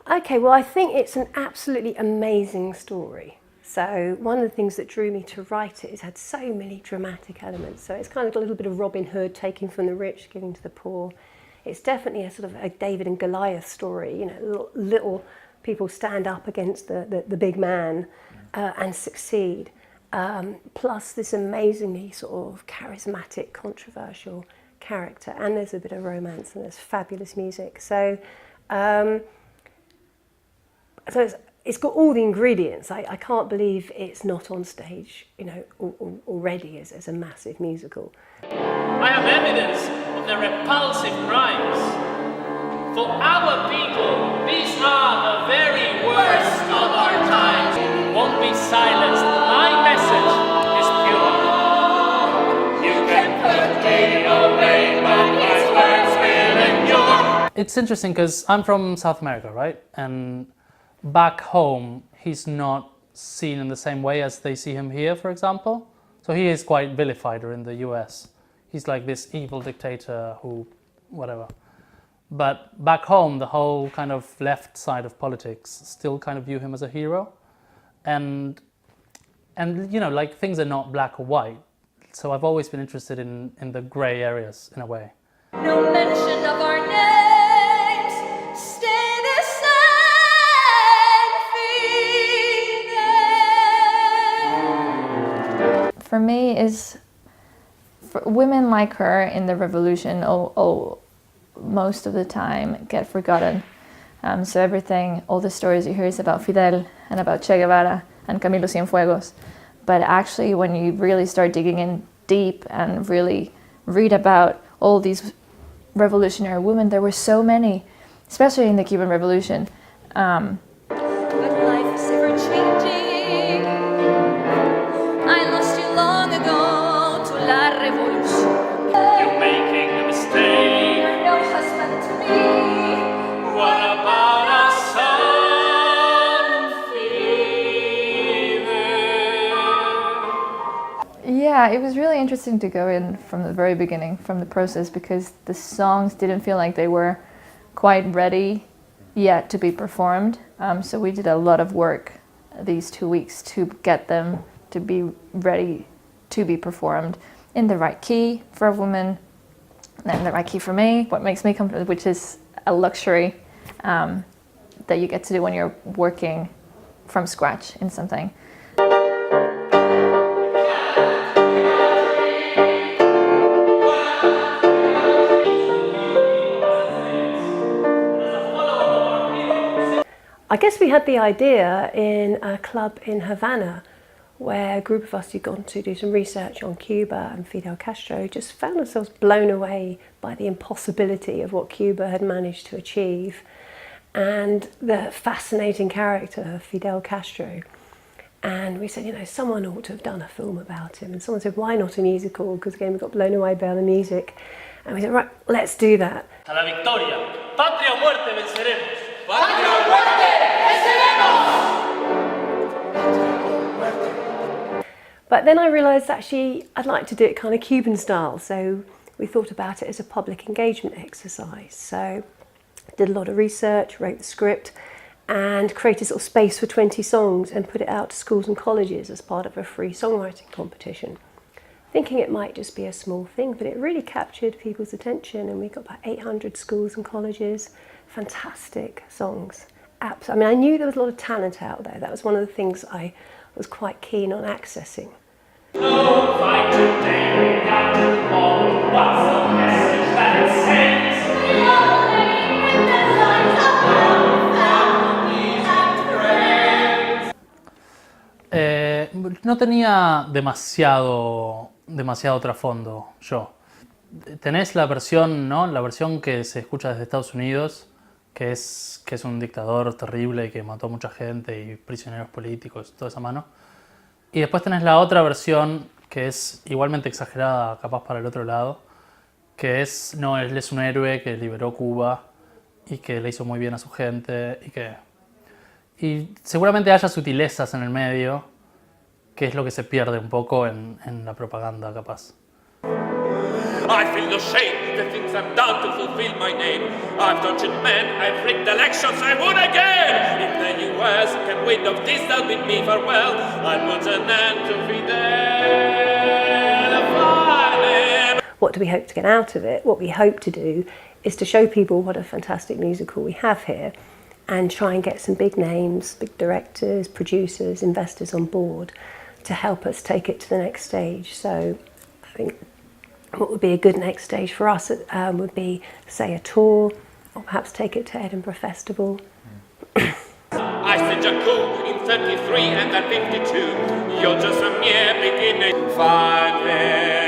Okay, well, I think it's an absolutely amazing story. So one of the things that drew me to write it is it had so many dramatic elements. So it's kind of a little bit of Robin Hood, taking from the rich, giving to the poor. It's definitely a sort of a David and Goliath story. You know, little people stand up against the big man and succeed. Plus this amazingly sort of charismatic, controversial character. And there's a bit of romance and there's fabulous music. So it's got all the ingredients. I can't believe it's not on stage, you know, already as a massive musical. I have evidence of the repulsive crimes. For our people, these are the very worst of our times. Won't be silenced. My message is pure. You can put me away, but my words will endure. It's interesting because I'm from South America, right? And back home, he's not seen in the same way as they see him here, for example. So he is quite vilified in the US. He's like this evil dictator who, whatever. But back home, the whole kind of left side of politics still kind of view him as a hero. And you know, like things are not black or white. So I've always been interested in the gray areas in a way. No mention of our names, stay the same, Fidel. For me, is for women like her in the revolution, most of the time get forgotten. So everything, all the stories you hear is about Fidel and about Che Guevara and Camilo Cienfuegos. But actually, when you really start digging in deep and really read about all these revolutionary women, there were so many, especially in the Cuban Revolution. But life is ever changing. I lost you long ago to la revolution. You're making a mistake. You're no husband to me. What about our son, Fidel? Yeah, it was really interesting to go in from the very beginning, from the process, because the songs didn't feel like they were quite ready yet to be performed. So we did a lot of work these 2 weeks to get them to be ready to be performed in the right key for a woman, and the right key for me, what makes me comfortable, which is a luxury that you get to do when you're working from scratch in something. I guess we had the idea in a club in Havana where a group of us who'd gone to do some research on Cuba and Fidel Castro just found ourselves blown away by the impossibility of what Cuba had managed to achieve and the fascinating character of Fidel Castro. And we said, you know, someone ought to have done a film about him. And someone said, why not a musical? Because again, we got blown away by the music. And we said, right, let's do that. A la victoria. Patria o muerte venceremos. Patria o muerte, venceremos. But then I realised actually I'd like to do it kind of Cuban style. So we thought about it as a public engagement exercise. So did a lot of research, wrote the script, and created sort of space for 20 songs and put it out to schools and colleges as part of a free songwriting competition. Thinking it might just be a small thing, but it really captured people's attention, and we got about 800 schools and colleges, fantastic songs. I mean, I knew there was a lot of talent out there. That was one of the things I was quite keen on accessing. No fight today without all. What's the message that it sends? We are living with the light of our families and friends. No tenía demasiado trasfondo yo. Tenés la versión, ¿no? La versión que se escucha desde Estados Unidos, que es un dictador terrible que mató a mucha gente y prisioneros políticos, toda esa mano. Y después tenés la otra versión que es igualmente exagerada, capaz para el otro lado, que es, no, él es un héroe que liberó Cuba y que le hizo muy bien a su gente y seguramente haya sutilezas en el medio, que es lo que se pierde un poco en la propaganda, capaz. I feel no shame the things I've done to fulfill my name. I've tortured men, I've rigged elections, I would again. If the US can win of this, they'll bid me farewell. I put an end to Fidel. What do we hope to get out of it? What we hope to do is to show people what a fantastic musical we have here and try and get some big names, big directors, producers, investors on board to help us take it to the next stage. So I think what would be a good next stage for us would be, say, a tour, or perhaps take it to Edinburgh Festival. I said Jakku in 33 and then 52. You're just a mere beginning. Fine.